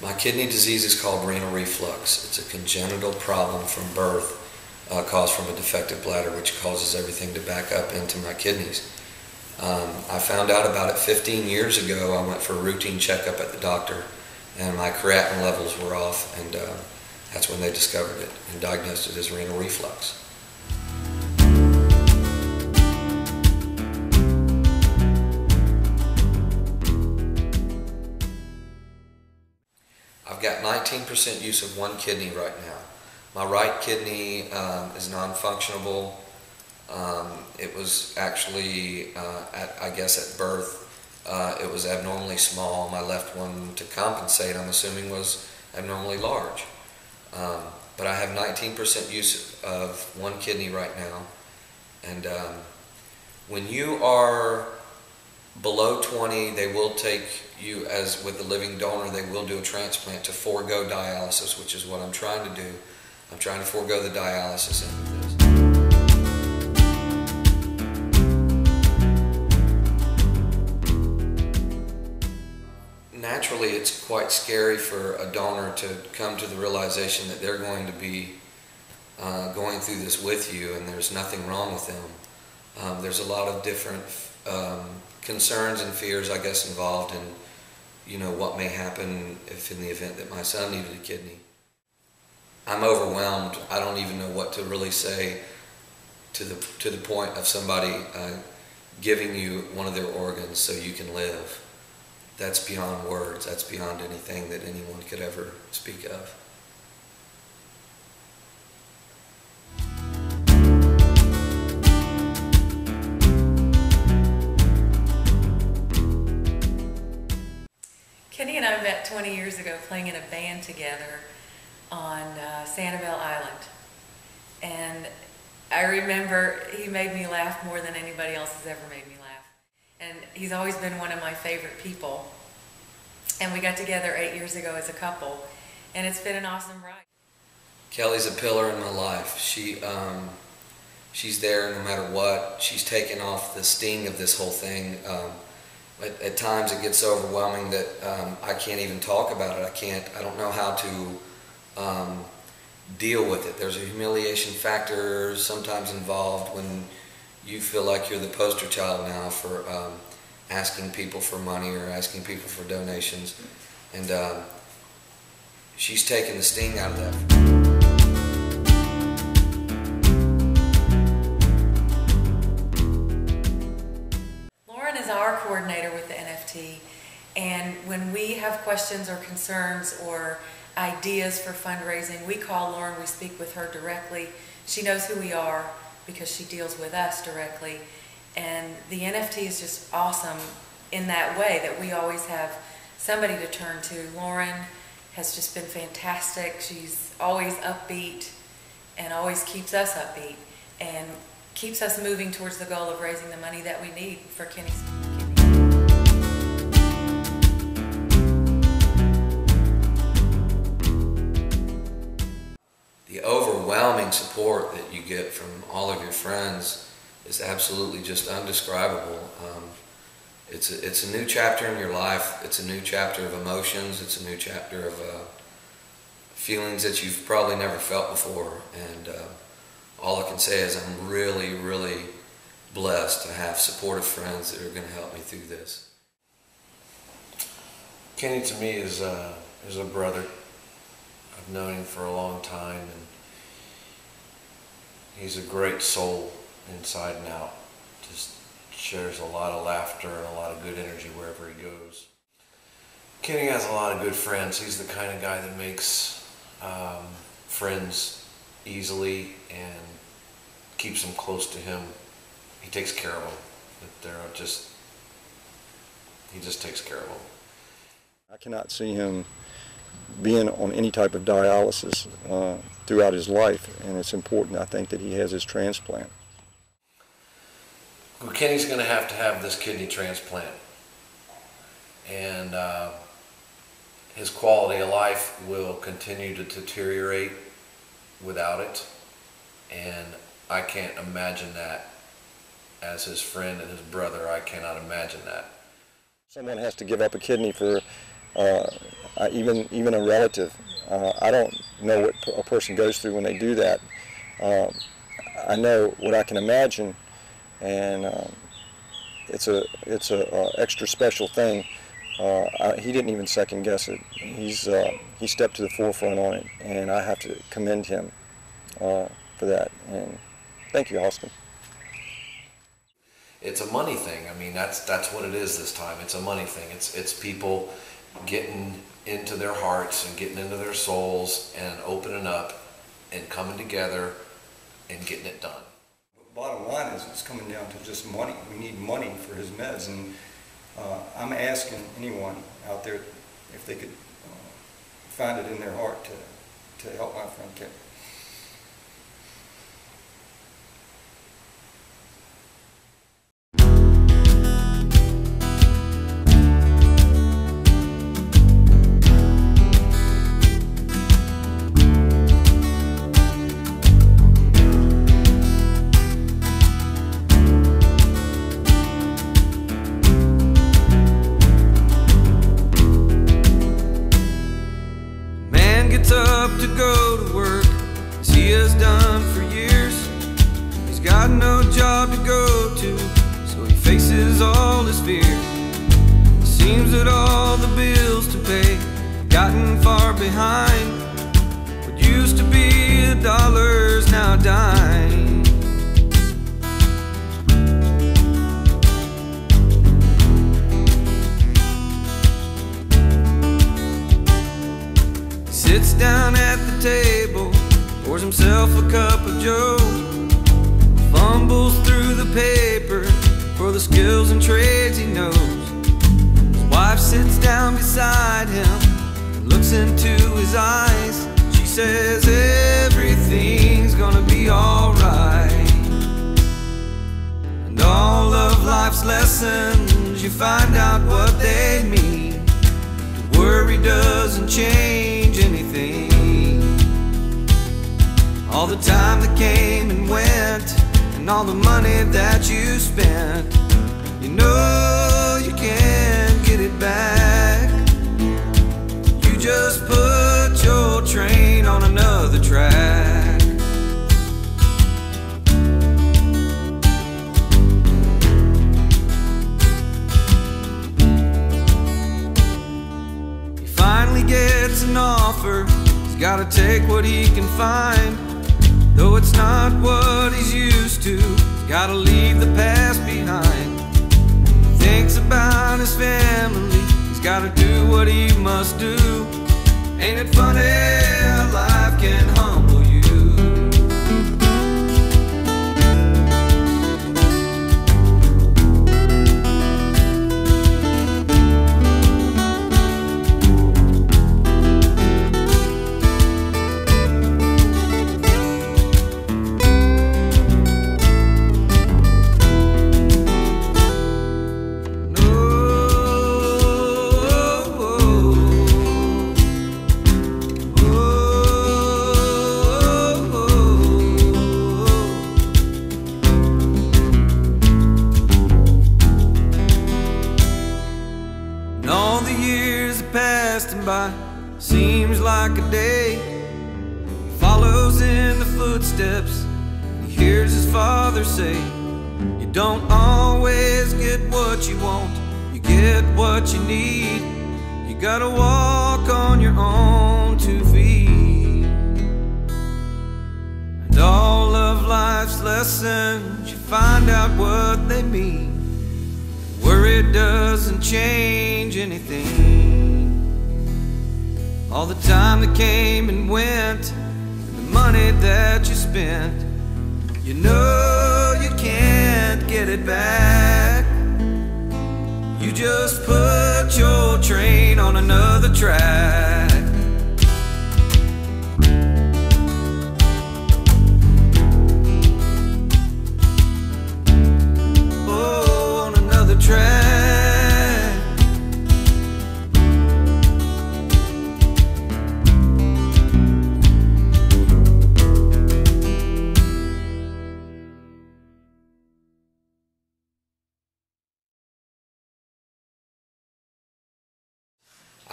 My kidney disease is called renal reflux. It's a congenital problem from birth caused from a defective bladder, which causes everything to back up into my kidneys. I found out about it 15 years ago. I went for a routine checkup at the doctor, and my creatinine levels were off, and that's when they discovered it and diagnosed it as renal reflux. I've got 19% use of one kidney right now. My right kidney is non-functionable. It was actually, I guess at birth, it was abnormally small. My left one, to compensate, I'm assuming, was abnormally large. But I have 19% use of one kidney right now. And when you are below 20, they will take you, as with the living donor, they will do a transplant to forego dialysis, which is what I'm trying to do. I'm trying to forego the dialysis end of this. Naturally, it's quite scary for a donor to come to the realization that they're going to be going through this with you, and there's nothing wrong with them. There's a lot of different concerns and fears, I guess, involved in, you know, what may happen if in the event that my son needed a kidney. I'm overwhelmed. I don't even know what to really say to the point of somebody giving you one of their organs so you can live. That's beyond words. That's beyond anything that anyone could ever speak of. Kenny and I met 20 years ago playing in a band together on Sanibel Island. And I remember he made me laugh more than anybody else has ever made me laugh. And he's always been one of my favorite people. And we got together 8 years ago as a couple, and it's been an awesome ride. Kelly's a pillar in my life. She's there no matter what. She's taken off the sting of this whole thing. At times it gets so overwhelming that I can't even talk about it. I don't know how to deal with it. There's a humiliation factor sometimes involved when you feel like you're the poster child now for asking people for money or asking people for donations. And she's taken the sting out of that. Our coordinator with the NFT, and when we have questions or concerns or ideas for fundraising, we call Lauren, we speak with her directly. She knows who we are because she deals with us directly, and the NFT is just awesome in that way that we always have somebody to turn to. Lauren has just been fantastic. She's always upbeat and always keeps us upbeat and keeps us moving towards the goal of raising the money that we need for Kenny's kidney. The overwhelming support that you get from all of your friends is absolutely just undescribable. It's a new chapter in your life. It's a new chapter of emotions. It's a new chapter of feelings that you've probably never felt before. And all I can say is I'm really, really blessed to have supportive friends that are going to help me through this. Kenny to me is a brother. I've known him for a long time, and he's a great soul inside and out. Just shares a lot of laughter and a lot of good energy wherever he goes. Kenny has a lot of good friends. He's the kind of guy that makes friends easily and keeps them close to him. He takes care of them. He just takes care of them. I cannot see him being on any type of dialysis throughout his life, and it's important, I think, that he has his transplant. Well, Kenny's going to have this kidney transplant, and his quality of life will continue to deteriorate without it, and I can't imagine that. As his friend and his brother, I cannot imagine that. Someone has to give up a kidney for even a relative. I don't know what a person goes through when they do that. I know what I can imagine, and it's a extra special thing. He didn't even second guess it. He stepped to the forefront on it, and I have to commend him for that. And thank you, Austin. It's a money thing. I mean, that's what it is this time. It's a money thing. It's people getting into their hearts and getting into their souls and opening up and coming together and getting it done. Bottom line is it's coming down to just money. We need money for his meds, and I'm asking anyone out there if they could find it in their heart to help my friend Kevin. Up to go to work as he has done for years. He's got no job to go to, so he faces all his fears. It seems that all the bills to pay have gotten far behind. What used to be $1 now a dime. Sits down at the table, pours himself a cup of joe, fumbles through the paper for the skills and trades he knows. His wife sits down beside him and looks into his eyes. She says everything's gonna be alright. And all of life's lessons, you find out what they mean. To worry doesn't change anything. All the time that came and went, and all the money that you spent, you know you can't get it back. You just put your train on another track. He finally gets an offer. He's gotta take what he can find. Though it's not what he's used to, he's gotta leave the past behind. He thinks about his family, he's gotta do what he must do. Ain't it funny how life can humble you? Seems like a day. He follows in the footsteps. He hears his father say, you don't always get what you want, you get what you need. You gotta walk on your own 2 feet. And all of life's lessons, you find out what they mean. Worry doesn't change anything. All the time that came and went, and the money that you spent, you know you can't get it back. You just put your train on another track. Oh, on another track.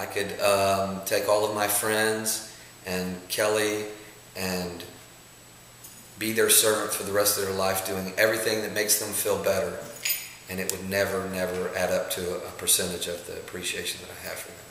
I could take all of my friends and Kelly and be their servant for the rest of their life, doing everything that makes them feel better, and it would never, never add up to a percentage of the appreciation that I have for them.